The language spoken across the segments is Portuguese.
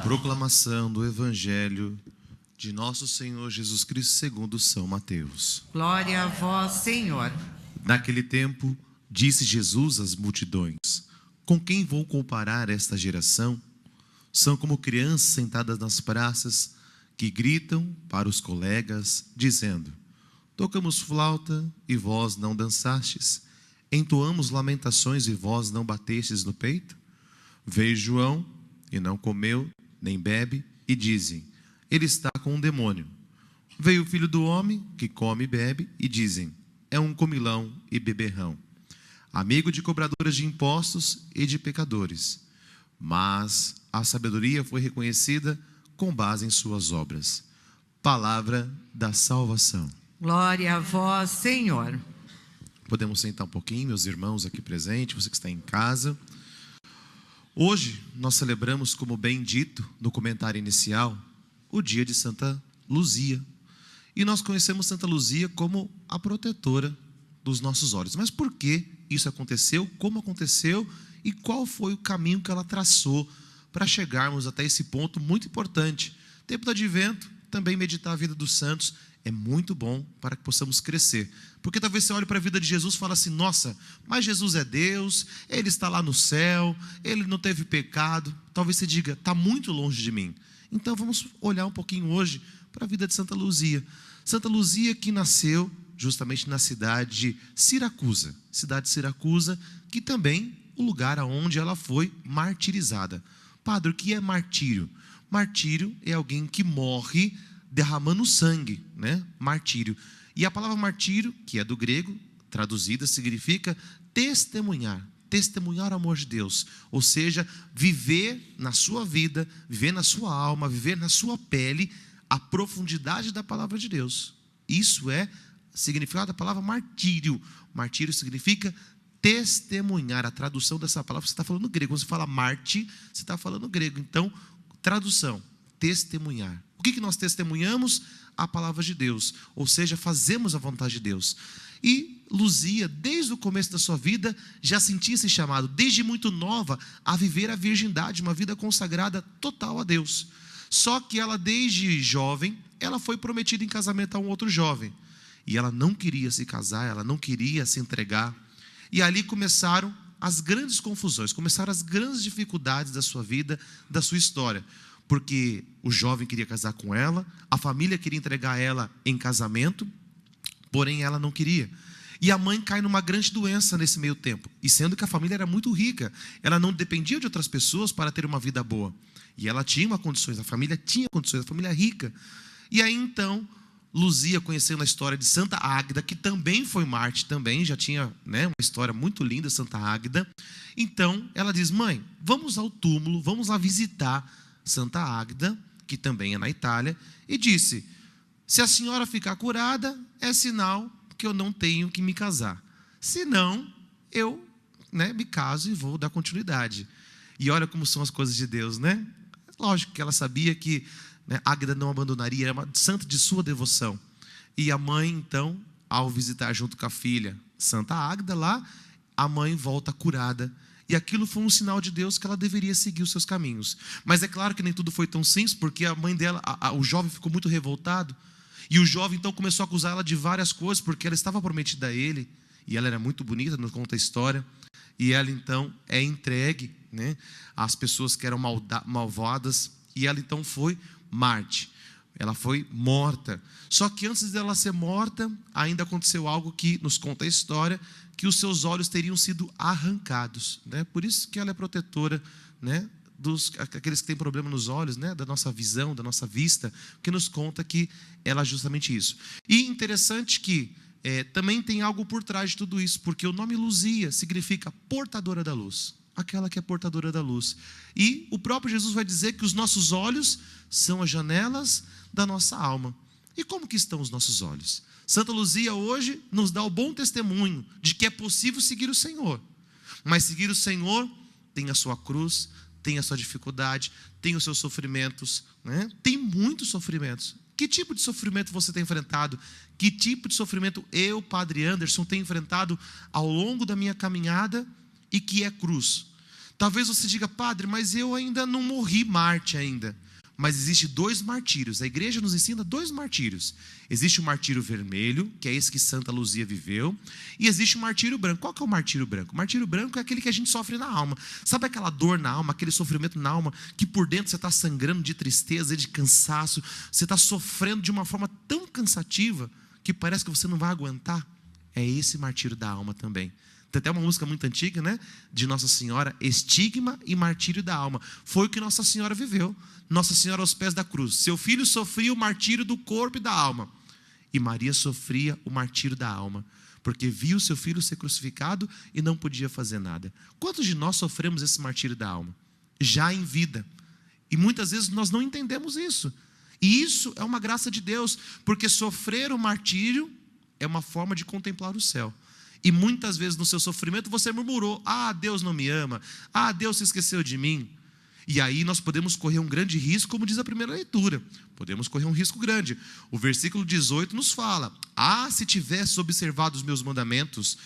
Proclamação do Evangelho de Nosso Senhor Jesus Cristo segundo São Mateus. Glória a vós, Senhor. Naquele tempo, disse Jesus às multidões: Com quem vou comparar esta geração? São como crianças sentadas nas praças, que gritam para os colegas, dizendo: Tocamos flauta e vós não dançastes, entoamos lamentações e vós não batestes no peito? Veio João e não comeu, nem bebe, e dizem: ele está com um demônio. Veio o Filho do Homem, que come e bebe, e dizem: é um comilão e beberrão, amigo de cobradoras de impostos e de pecadores. Mas a sabedoria foi reconhecida com base em suas obras. Palavra da salvação. Glória a vós, Senhor. Podemos sentar um pouquinho, meus irmãos aqui presentes, você que está em casa. Hoje nós celebramos, como bem dito no comentário inicial, o dia de Santa Luzia. E nós conhecemos Santa Luzia como a protetora dos nossos olhos. Mas por que isso aconteceu, como aconteceu e qual foi o caminho que ela traçou para chegarmos até esse ponto muito importante? Tempo do Advento, também meditar a vida dos santos é muito bom para que possamos crescer. Porque talvez você olhe para a vida de Jesus e fale assim: nossa, mas Jesus é Deus, Ele está lá no céu, Ele não teve pecado. Talvez você diga: está muito longe de mim. Então vamos olhar um pouquinho hoje para a vida de Santa Luzia. Santa Luzia, que nasceu justamente na cidade de Siracusa. Cidade de Siracusa, que também o lugar onde ela foi martirizada. Padre, o que é martírio? Martírio é alguém que morre derramando sangue, né? Martírio. E a palavra martírio, que é do grego, traduzida, significa testemunhar. Testemunhar o amor de Deus. Ou seja, viver na sua vida, viver na sua alma, viver na sua pele a profundidade da palavra de Deus. Isso é significado da palavra martírio. Martírio significa testemunhar. A tradução dessa palavra, você está falando grego. Quando você fala Marte, você está falando grego. Então, tradução, testemunhar. O que nós testemunhamos? A palavra de Deus. Ou seja, fazemos a vontade de Deus. E Luzia, desde o começo da sua vida, já sentia esse chamado, desde muito nova, a viver a virgindade, uma vida consagrada total a Deus. Só que ela, desde jovem, ela foi prometida em casamento a um outro jovem. E ela não queria se casar, ela não queria se entregar. E ali começaram as grandes confusões, começaram as grandes dificuldades da sua vida, da sua história. Porque o jovem queria casar com ela, a família queria entregar ela em casamento, porém ela não queria. E a mãe cai numa grande doença nesse meio tempo. E sendo que a família era muito rica, ela não dependia de outras pessoas para ter uma vida boa. E ela tinha condições, a família tinha condições, a família rica. E aí então, Luzia, conhecendo a história de Santa Águeda, que também foi mártir, também já tinha, né, uma história muito linda, Santa Águeda. Então ela diz: mãe, vamos ao túmulo, vamos lá visitar Santa Águeda, que também é na Itália, e disse: se a senhora ficar curada, é sinal que eu não tenho que me casar. Se não, eu, me caso e vou dar continuidade. E olha como são as coisas de Deus, né? Lógico que ela sabia que Águeda não abandonaria, era uma santa de sua devoção. E a mãe, então, ao visitar junto com a filha Santa Águeda lá, a mãe volta curada. E aquilo foi um sinal de Deus que ela deveria seguir os seus caminhos. Mas é claro que nem tudo foi tão simples, porque a mãe dela, o jovem ficou muito revoltado. E o jovem então começou a acusar ela de várias coisas, porque ela estava prometida a ele. E ela era muito bonita, nos conta a história. E ela então é entregue, às pessoas que eram malvadas. E ela então foi mártir. Ela foi morta. Só que antes dela ser morta, ainda aconteceu algo que nos conta a história, que os seus olhos teriam sido arrancados. Por isso que ela é protetora, aqueles que têm problema nos olhos, da nossa visão, da nossa vista, que nos conta que ela é justamente isso. E interessante que também tem algo por trás de tudo isso, porque o nome Luzia significa portadora da luz. Aquela que é portadora da luz. E o próprio Jesus vai dizer que os nossos olhos são as janelas da nossa alma. E como que estão os nossos olhos? Santa Luzia hoje nos dá o bom testemunho de que é possível seguir o Senhor. Mas seguir o Senhor tem a sua cruz, tem a sua dificuldade, tem os seus sofrimentos, Tem muitos sofrimentos. Que tipo de sofrimento você tem enfrentado? Que tipo de sofrimento eu, Padre Anderson, tenho enfrentado ao longo da minha caminhada e que é cruz? Talvez você diga: padre, mas eu ainda não morri Marte ainda. Mas existe 2 martírios. A igreja nos ensina 2 martírios. Existe o martírio vermelho, que é esse que Santa Luzia viveu, e existe o martírio branco. Qual que é o martírio branco? O martírio branco é aquele que a gente sofre na alma. Sabe aquela dor na alma, aquele sofrimento na alma, que por dentro você está sangrando de tristeza, de cansaço, você está sofrendo de uma forma tão cansativa que parece que você não vai aguentar? É esse martírio da alma também. Tem até uma música muito antiga, né? De Nossa Senhora, Estigma e Martírio da Alma. Foi o que Nossa Senhora viveu. Nossa Senhora aos pés da cruz. Seu filho sofria o martírio do corpo e da alma. E Maria sofria o martírio da alma, porque viu seu filho ser crucificado e não podia fazer nada. Quantos de nós sofremos esse martírio da alma? Já em vida. E muitas vezes nós não entendemos isso. E isso é uma graça de Deus, porque sofrer o martírio é uma forma de contemplar o céu. E muitas vezes no seu sofrimento você murmurou: ah, Deus não me ama, ah, Deus se esqueceu de mim. E aí nós podemos correr um grande risco, como diz a primeira leitura. Podemos correr um risco grande. O versículo 18 nos fala: ah, se tivesses observado os meus mandamentos,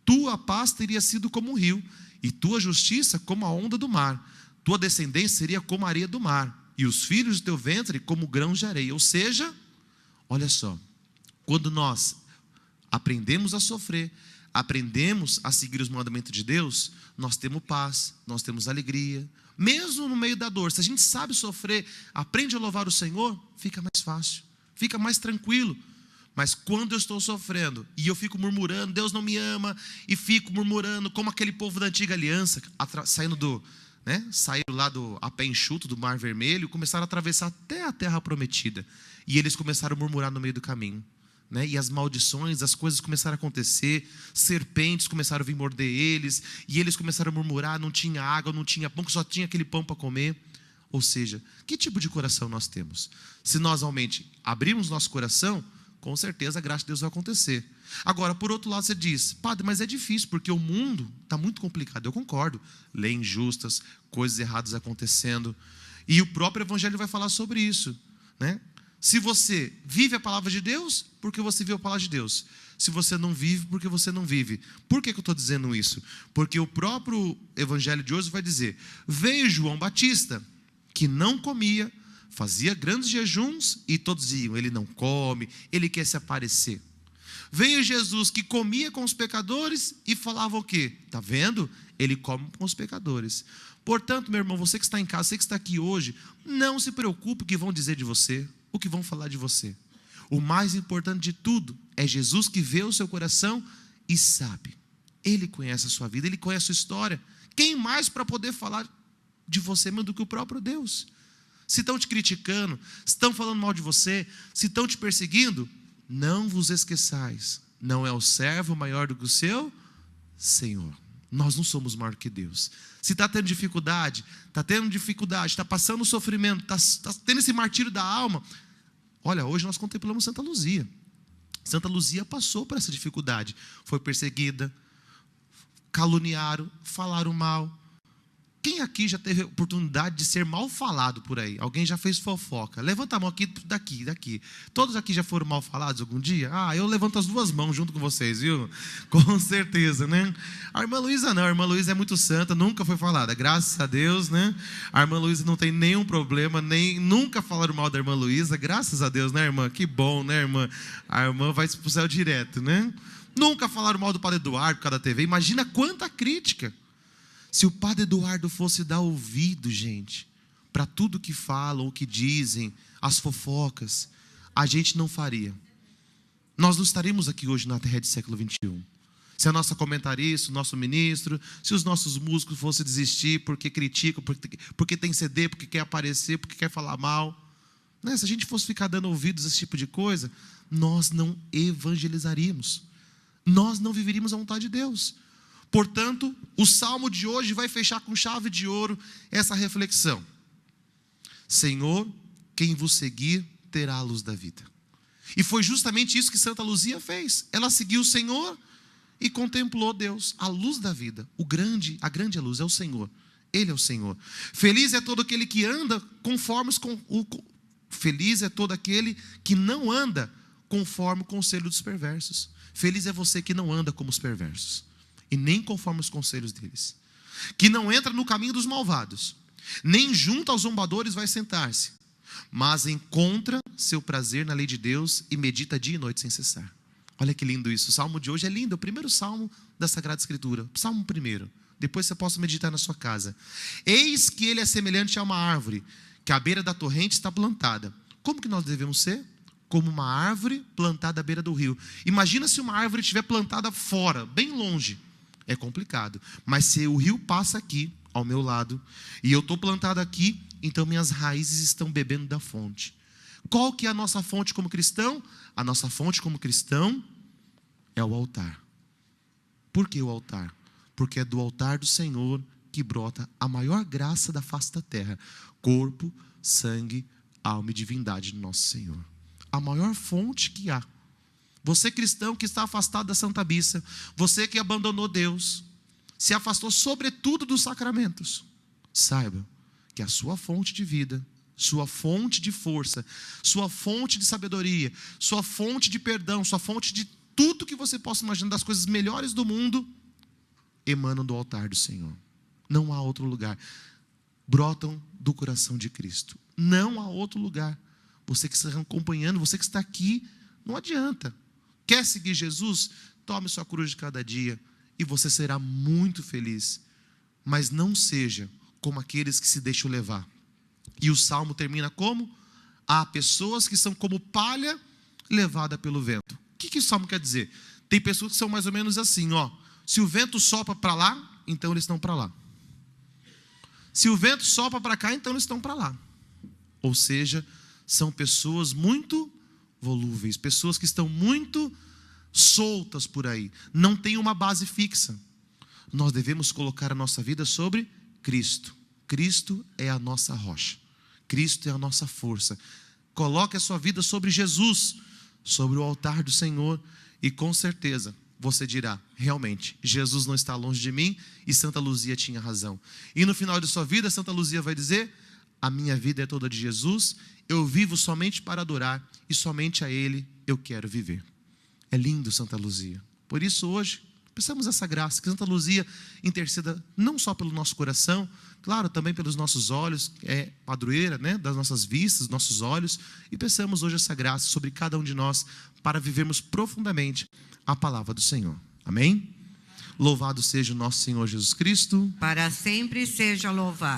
tua paz teria sido como um rio, e tua justiça como a onda do mar. Tua descendência seria como a areia do mar, e os filhos do teu ventre como grãos de areia. Ou seja, olha só, quando nós aprendemos a sofrer, aprendemos a seguir os mandamentos de Deus, nós temos paz, nós temos alegria, mesmo no meio da dor. Se a gente sabe sofrer, aprende a louvar o Senhor, fica mais fácil, fica mais tranquilo. Mas quando eu estou sofrendo e eu fico murmurando, Deus não me ama, e fico murmurando, como aquele povo da antiga aliança, saíram lá a pé enxuto do Mar Vermelho, começaram a atravessar até a terra prometida, e eles começaram a murmurar no meio do caminho. E as maldições, as coisas começaram a acontecer, serpentes começaram a vir morder eles, e eles começaram a murmurar, não tinha água, não tinha pão, só tinha aquele pão para comer. Ou seja, que tipo de coração nós temos? Se nós realmente abrirmos nosso coração, com certeza a graça de Deus vai acontecer. Agora, por outro lado, você diz: padre, mas é difícil, porque o mundo está muito complicado. Eu concordo, leis injustas, coisas erradas acontecendo, e o próprio Evangelho vai falar sobre isso, né? Se você vive a palavra de Deus, porque você vive a palavra de Deus. Se você não vive, porque você não vive. Por que eu estou dizendo isso? Porque o próprio Evangelho de hoje vai dizer: veio João Batista, que não comia, fazia grandes jejuns, e todos diziam: ele não come, ele quer se aparecer. Veio Jesus, que comia com os pecadores, e falava o quê? Está vendo? Ele come com os pecadores. Portanto, meu irmão, você que está em casa, você que está aqui hoje, não se preocupe com o que vão dizer de você, o que vão falar de você. O mais importante de tudo é Jesus, que vê o seu coração e sabe. Ele conhece a sua vida, Ele conhece a sua história. Quem mais para poder falar de você mesmo do que o próprio Deus? Se estão te criticando, se estão falando mal de você, se estão te perseguindo, não vos esqueçais, não é o servo maior do que o seu Senhor. Nós não somos maior que Deus. Se está tendo dificuldade, está passando sofrimento, está tendo esse martírio da alma. Olha, hoje nós contemplamos Santa Luzia. Santa Luzia passou por essa dificuldade. Foi perseguida, caluniaram, falaram mal. Quem aqui já teve a oportunidade de ser mal falado por aí? Alguém já fez fofoca? Levanta a mão aqui, daqui. Todos aqui já foram mal falados algum dia? Eu levanto as 2 mãos junto com vocês, viu? Com certeza, né? A irmã Luísa não, a irmã Luísa é muito santa, nunca foi falada, graças a Deus, né? A irmã Luísa não tem nenhum problema, nunca falaram mal da irmã Luísa, graças a Deus, né, irmã? Que bom, né, irmã? A irmã vai pro céu direto, né? Nunca falaram mal do padre Eduardo por causa da TV, imagina quanta crítica. Se o padre Eduardo fosse dar ouvido, gente, para tudo que falam, o que dizem, as fofocas, a gente não faria. Nós não estaríamos aqui hoje na Terra do século XXI. Se a nossa comentarista, o nosso ministro, se os nossos músicos fossem desistir porque criticam, porque tem CD, porque quer aparecer, porque quer falar mal. Se a gente fosse ficar dando ouvidos a esse tipo de coisa, nós não evangelizaríamos. Nós não viveríamos a vontade de Deus. Portanto, o salmo de hoje vai fechar com chave de ouro essa reflexão. Senhor, quem vos seguir terá a luz da vida. E foi justamente isso que Santa Luzia fez. Ela seguiu o Senhor e contemplou Deus, a luz da vida. A grande luz é o Senhor. Ele é o Senhor. Feliz é todo aquele que anda Feliz é todo aquele que não anda conforme o conselho dos perversos. Feliz é você que não anda como os perversos e nem conforme os conselhos deles. que não entra no caminho dos malvados, nem junto aos zombadores vai sentar-se, mas encontra seu prazer na lei de Deus e medita dia e noite sem cessar. Olha que lindo isso. O salmo de hoje é lindo, é o primeiro salmo da Sagrada Escritura, salmo primeiro. Depois você possa meditar na sua casa. Eis que ele é semelhante a uma árvore, que à beira da torrente está plantada. Como que nós devemos ser? Como uma árvore plantada à beira do rio. Imagina se uma árvore estiver plantada fora, bem longe. É complicado. Mas se o rio passa aqui, ao meu lado, e eu estou plantado aqui, então minhas raízes estão bebendo da fonte. Qual que é a nossa fonte como cristão? A nossa fonte como cristão é o altar. Por que o altar? Porque é do altar do Senhor que brota a maior graça da face da terra. Corpo, sangue, alma e divindade do nosso Senhor. A maior fonte que há. Você cristão que está afastado da Santa Missa, você que abandonou Deus, se afastou sobretudo dos sacramentos, saiba que a sua fonte de vida, sua fonte de força, sua fonte de sabedoria, sua fonte de perdão, sua fonte de tudo que você possa imaginar, das coisas melhores do mundo, emanam do altar do Senhor. Não há outro lugar. Brotam do coração de Cristo. Não há outro lugar. Você que está acompanhando, você que está aqui, não adianta. Quer seguir Jesus? Tome sua cruz de cada dia e você será muito feliz. Mas não seja como aqueles que se deixam levar. E o salmo termina como? Há pessoas que são como palha levada pelo vento. O que o salmo quer dizer? Tem pessoas que são mais ou menos assim, ó. Se o vento sopra para lá, então eles estão para lá. Se o vento sopra para cá, então eles estão para lá. Ou seja, são pessoas muito volúveis, pessoas que estão muito soltas por aí, não tem uma base fixa. Nós devemos colocar a nossa vida sobre Cristo. Cristo é a nossa rocha. Cristo é a nossa força. Coloque a sua vida sobre Jesus, sobre o altar do Senhor, e com certeza você dirá, realmente, Jesus não está longe de mim e Santa Luzia tinha razão. E no final de sua vida, Santa Luzia vai dizer, a minha vida é toda de Jesus, eu vivo somente para adorar e somente a Ele eu quero viver. É lindo Santa Luzia. Por isso hoje, precisamos dessa graça, que Santa Luzia interceda não só pelo nosso coração, claro, também pelos nossos olhos, é padroeira, né, das nossas vistas, dos nossos olhos, e peçamos hoje essa graça sobre cada um de nós, para vivermos profundamente a palavra do Senhor. Amém? Louvado seja o nosso Senhor Jesus Cristo. Para sempre seja louvado.